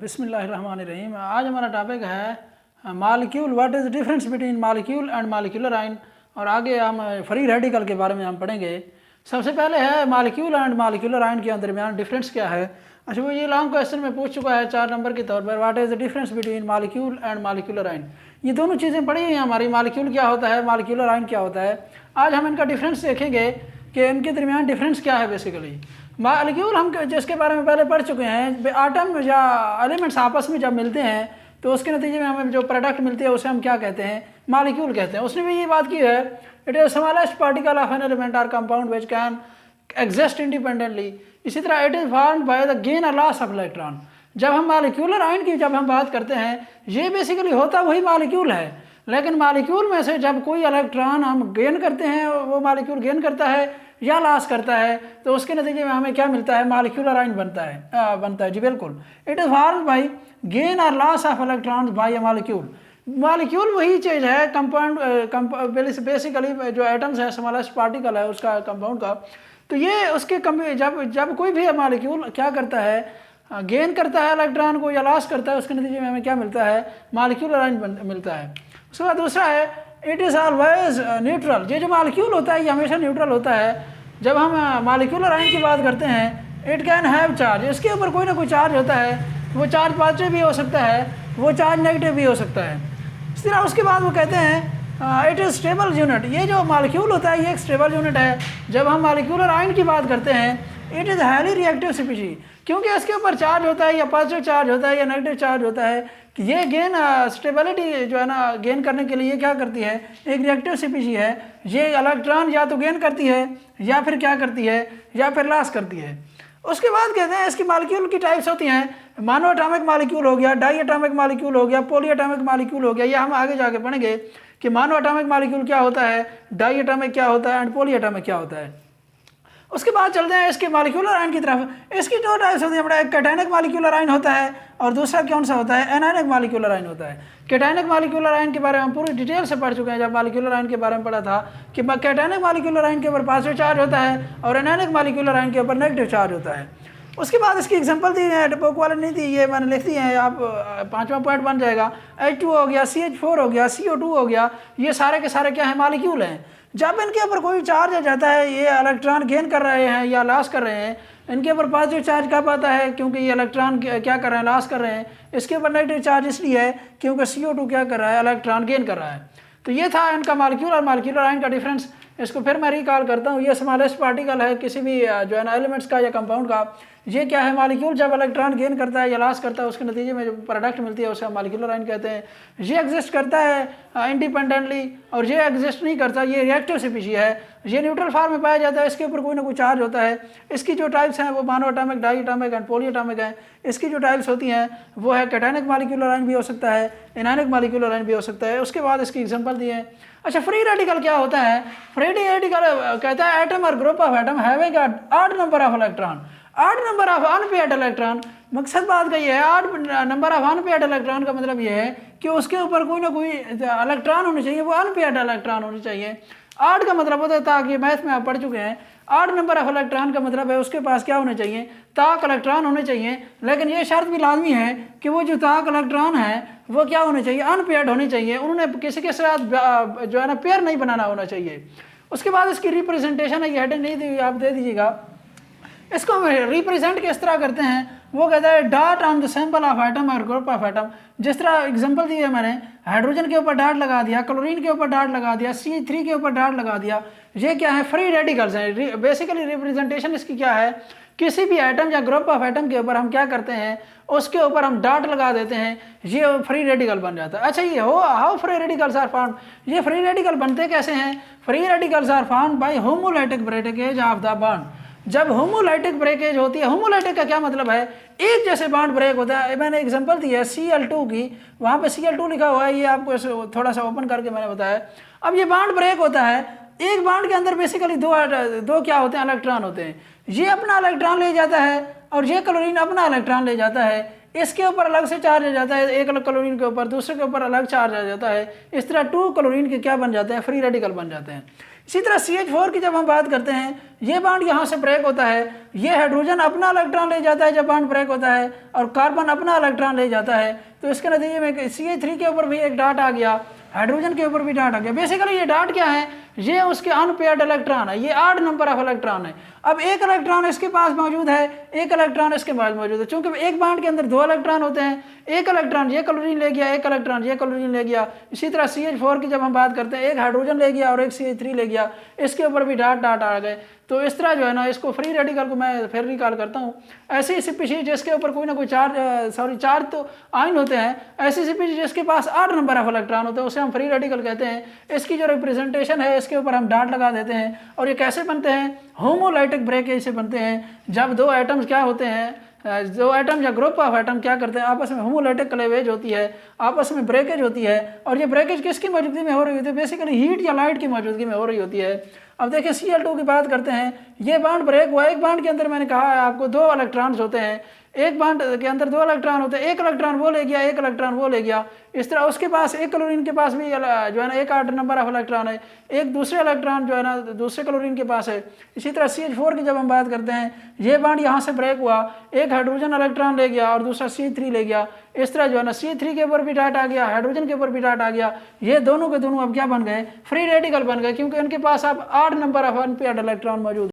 बिस्मिल्लाहिर्रहमानिर्रहीम। आज हमारा टॉपिक है molecule, what is difference between molecule and molecular ion. और आगे हम फ्री रेडिकल के बारे में हम पढ़ेंगे। सबसे पहले है मालिक्यूल एंड मालिक्यूलर आयन के दरमियान डिफरेंस क्या है। अच्छा, वो ये लॉन्ग क्वेश्चन में पूछ चुका है 4 नंबर के तौर पर, what is the difference between molecule and molecular ion. ये दोनों चीज़ें पढ़ी हुई हैं हमारी, मालिक्यूल क्या होता है, मालिक्यूलर आयन क्या होता है। आज हम इनका डिफरेंस देखेंगे कि इनके दरमियान डिफरेंस क्या है। बेसिकली मालिक्यूल हम जिसके बारे में पहले पढ़ चुके हैं, आटम या एलिमेंट्स आपस में जब मिलते हैं तो उसके नतीजे में हमें जो प्रोडक्ट मिलती है उसे हम क्या कहते हैं, मालिक्यूल कहते हैं। उसने भी ये बात की है, it is smallest particle of an element और compound which can exist independently. इसी तरह it is formed by the gain और लॉस ऑफ इलेक्ट्रॉन। जब हम मालिक्यूलर आयन की जब हम बात करते हैं, ये बेसिकली होता वही मालिक्यूल है, लेकिन मालिक्यूल में से जब कोई इलेक्ट्रॉन हम गेन करते हैं, वो मालिक्यूल गेन करता है या लॉस करता है, तो उसके नतीजे में हमें क्या मिलता है, मालिक्यूलर आयन बनता है। जी बिल्कुल, it is formed by gain और loss of electrons by a molecule. Molecule वही चीज़ है, कंपाउंड बेसिकली जो एटम्स है, स्मॉलेस्ट पार्टिकल है उसका, कंपाउंड का। तो ये उसके जब कोई भी मालिक्यूल क्या करता है, गेन करता है इलेक्ट्रॉन को या लॉस करता है, उसके नतीजे में हमें क्या मिलता है, मालिक्यूलर आयन मिलता है। उसके बाद दूसरा है इट इज़ ऑलवेज न्यूट्रल। ये जो मालिक्यूल होता है ये हमेशा न्यूट्रल होता है। जब हम मालिक्यूलर आयन की बात करते हैं, इट कैन हैव चार्ज, इसके ऊपर कोई ना कोई चार्ज होता है। वो चार्ज पॉजिटिव भी हो सकता है, वो चार्ज नेगेटिव भी हो सकता है। इस तरह उसके बाद वो कहते हैं इट इज़ स्टेबल यूनिट। ये जो मालिक्यूल होता है ये एक स्टेबल यूनिट है। जब हम मालिक्यूलर आयन की बात करते हैं, it is highly reactive species, क्योंकि इसके ऊपर चार्ज होता है, या पॉजिटिव चार्ज होता है या नेगेटिव चार्ज होता है। कि ये गेन स्टेबिलिटी जो है ना, गेन करने के लिए क्या करती है, एक रिएक्टिव स्पीशीज है। ये इलेक्ट्रॉन या तो गेन करती है या फिर क्या करती है, या फिर लॉस करती है। उसके बाद कहते हैं इसकी मालिक्यूल की टाइप्स होती हैं, मोनो एटॉमिक मालिक्यूल हो गया, डाई एटॉमिक मालिक्यूल हो गया, पॉली एटॉमिक मालिक्यूल हो गया। ये हम आगे जाके पढ़ेंगे कि मोनो एटॉमिक मालिक्यूल क्या होता है, डाई एटॉमिक क्या होता है, एंड पॉली एटॉमिक क्या होता है। उसके बाद चलते हैं इसके मालिक्यूलर आयन की तरफ। इसकी दो टाइप्स होती है, बड़ा एक कैटायनिक मालिक्यूलर आयन होता है और दूसरा कौन सा होता है, एनायनिक मालिक्यूलर आयन होता है। कैटायनिक मालिक्यूलर आयन के बारे में हम पूरी डिटेल से पढ़ चुके हैं जब मालिक्यूलर आयन के बारे में पढ़ा था कि कैटायनिक मालिक्यूलर आयन के ऊपर पॉजिटिव चार्ज होता है और एनायनिक मालिक्यूलर आयन के ऊपर नेगेटिव चार्ज होता है। उसके बाद इसकी एग्जांपल दी है, बुक वाले नहीं थी, ये मैंने लिख दी है, आप 5वां पॉइंट बन जाएगा। H2 हो गया, CH4 हो गया, CO2 हो गया, ये सारे के सारे क्या है, मालिक्यूल हैं। जब इनके ऊपर कोई चार्ज आ जाता है, ये इलेक्ट्रॉन गेन कर रहे हैं या लॉस कर रहे हैं, इनके ऊपर पॉजिटिव चार्ज कब आता है, क्योंकि ये इलेक्ट्रॉन क्या कर रहे हैं, लॉस कर रहे हैं। इसके ऊपर नेगेटिव चार्ज इसलिए है क्योंकि CO2 क्या कर रहा है, इलेक्ट्रॉन गेन कर रहा है। तो ये था इनका मालिक्यूल और मालिक्यूलर आयन का डिफरेंस। इसको फिर मैं रिकॉल करता हूँ, ये स्मॉलेस्ट पार्टिकल है किसी भी जो है ना एलिमेंट्स का या कंपाउंड का। ये क्या है, मालिक्यूल जब इलेक्ट्रॉन गेन करता है या लॉस करता है, उसके नतीजे में जो प्रोडक्ट मिलती है उसे हम मालिक्यूलर आयन कहते हैं। ये एग्जिस्ट करता है इंडिपेंडेंटली और ये एग्जिस्ट नहीं करता, ये रिएक्टिव स्पीशीज है। ये न्यूट्रल फॉर्म में पाया जाता है, इसके ऊपर कोई ना कोई चार्ज होता है। इसकी जो टाइप्स हैं वो mono atomic, di atomic and poly atomic हैं। इसकी जो टाइप्स होती हैं वो है कैटायनिक मालिक्यूलर आयन भी हो सकता है, एनायनिक मालिक्यूलर आयन भी हो सकता है। उसके बाद इसकी एग्जांपल दी है। अच्छा, फ्री रेडिकल क्या होता है। फ्री रेडिकल कहता है एटम और group of atom having odd number of electron, odd number of unpaired electron. मकसद बात का ये है, odd number of unpaired electron का मतलब ये है कि उसके ऊपर कोई ना कोई इलेक्ट्रॉन होने चाहिए, वो अनपेयर्ड इलेक्ट्रॉन होने चाहिए। ऑड का मतलब होता है ताकि, मैथ में आप पढ़ चुके हैं, ऑड नंबर ऑफ इलेक्ट्रॉन का मतलब है उसके पास क्या होने चाहिए, ताक इलेक्ट्रॉन होने चाहिए। लेकिन ये शर्त भी लाजमी है कि वो जो ताक इलेक्ट्रॉन है वो क्या होने चाहिए, अनपेयर्ड होने चाहिए। उन्होंने किसी के साथ जो है ना पेयर नहीं बनाना होना चाहिए। उसके बाद इसकी रिप्रेजेंटेशन है, ये हेडिंग नहीं दी, आप दे दीजिएगा। इसको रिप्रेजेंट किस तरह करते हैं, वो कहता है dot on the symbol of atom और ग्रुप ऑफ एटम। जिस तरह एग्जांपल दी है मैंने, हाइड्रोजन के ऊपर डॉट लगा दिया, क्लोरीन के ऊपर डॉट लगा दिया, C3 के ऊपर डॉट लगा दिया। ये क्या है, फ्री रेडिकल्स हैं। बेसिकली रिप्रेजेंटेशन इसकी क्या है, किसी भी एटम या ग्रुप ऑफ एटम के ऊपर हम क्या करते हैं, उसके ऊपर हम डॉट लगा देते हैं, ये फ्री रेडिकल बन जाता है। अच्छा, ये how free radicals are found, ये फ्री रेडिकल बनते कैसे हैं। Free radicals are found by homolytic breakage of the bond. जब होमोलाइटिक ब्रेकेज होती है, होमोलाइटिक का क्या मतलब है, एक जैसे बॉन्ड ब्रेक होता है। मैंने एग्जांपल दी है Cl2 की, वहाँ पे Cl2 लिखा हुआ है, ये आपको थोड़ा सा ओपन करके मैंने बताया। अब ये बॉन्ड ब्रेक होता है, एक बॉन्ड के अंदर बेसिकली दो क्या होते हैं, इलेक्ट्रॉन होते हैं। ये अपना इलेक्ट्रॉन ले जाता है और ये क्लोरीन अपना इलेक्ट्रॉन ले जाता है। इसके ऊपर अलग से चार्ज आ जाता है, एक क्लोरीन के ऊपर, दूसरे के ऊपर अलग चार्ज आ जाता है। इस तरह 2 क्लोरीन के क्या बन जाते हैं, फ्री रेडिकल बन जाते हैं। इसी तरह CH4 की जब हम बात करते हैं, ये बॉन्ड यहाँ से ब्रेक होता है, ये हाइड्रोजन अपना इलेक्ट्रॉन ले जाता है जब बॉन्ड ब्रेक होता है, और कार्बन अपना इलेक्ट्रॉन ले जाता है। तो इसके नतीजे में CH3 के ऊपर भी एक डॉट आ गया, हाइड्रोजन के ऊपर भी डॉट आ गया। बेसिकली ये डॉट क्या है, ये उसके अनपेयर्ड इलेक्ट्रॉन है, ये 8 नंबर ऑफ इलेक्ट्रॉन है। अब एक इलेक्ट्रॉन इसके पास मौजूद है, एक इलेक्ट्रॉन इसके पास मौजूद है। चूंकि एक बॉन्ड के अंदर 2 इलेक्ट्रॉन होते हैं, एक इलेक्ट्रॉन ये क्लोरीन ले गया, एक इलेक्ट्रॉन ये क्लोरीन ले गया। इसी तरह CH4 की जब हम बात करते हैं, एक हाइड्रोजन ले गया और एक CH3 ले गया, इसके ऊपर भी डॉट डॉट आ गए। तो इस तरह जो है ना, इसको फ्री रेडिकल को मैं फिर रिकॉल करता हूँ। ऐसी स्पीशीज जिसके ऊपर कोई ना कोई चार्ज तो आयन होते हैं, ऐसी स्पीशीज जिसके पास 8 नंबर ऑफ इलेक्ट्रॉन होते हैं, उसे हम फ्री रेडिकल कहते हैं। इसकी जो रिप्रेजेंटेशन है, इसके ऊपर हम डॉट लगा देते हैं। और ये कैसे बनते हैं, होमोलाइटिक ब्रेकेज से बनते हैं। जब 2 एटम्स क्या होते हैं, जो एटम या ग्रुप ऑफ एटम क्या करते हैं, आपस में होमोलाइटिक क्लेवेज होती है, आपस में ब्रेकेज होती है। और ये ब्रेकेज किसकी मौजूदगी में हो रही होती है, बेसिकली हीट या लाइट की मौजूदगी में हो रही होती है। अब देखिए Cl2 की बात करते हैं, ये बॉन्ड ब्रेक हुआ, एक बॉन्ड के अंदर मैंने कहा है आपको 2 इलेक्ट्रॉन्स होते हैं, एक बॉन्ड के अंदर 2 इलेक्ट्रॉन होते हैं, एक इलेक्ट्रॉन वो ले गया, एक इलेक्ट्रॉन वो ले गया। इस तरह उसके पास एक क्लोरीन के पास भी जो है ना एक 8 नंबर ऑफ इलेक्ट्रॉन है, एक दूसरे इलेक्ट्रॉन जो है ना दूसरे क्लोरीन के पास है। इसी तरह CH4 की जब हम बात करते हैं, ये बॉन्ड यहाँ से ब्रेक हुआ, एक हाइड्रोजन इलेक्ट्रॉन ले गया और दूसरा CH3 ले गया। इस तरह जो है ना CH3 के ऊपर भी डॉट आ गया, हाइड्रोजन के ऊपर भी डॉट आ गया। ये दोनों के दोनों अब क्या बन गए, फ्री रेडिकल बन गए, क्योंकि उनके पास अब 8 नंबर ऑफ अनपेयर्ड इलेक्ट्रॉन मौजूद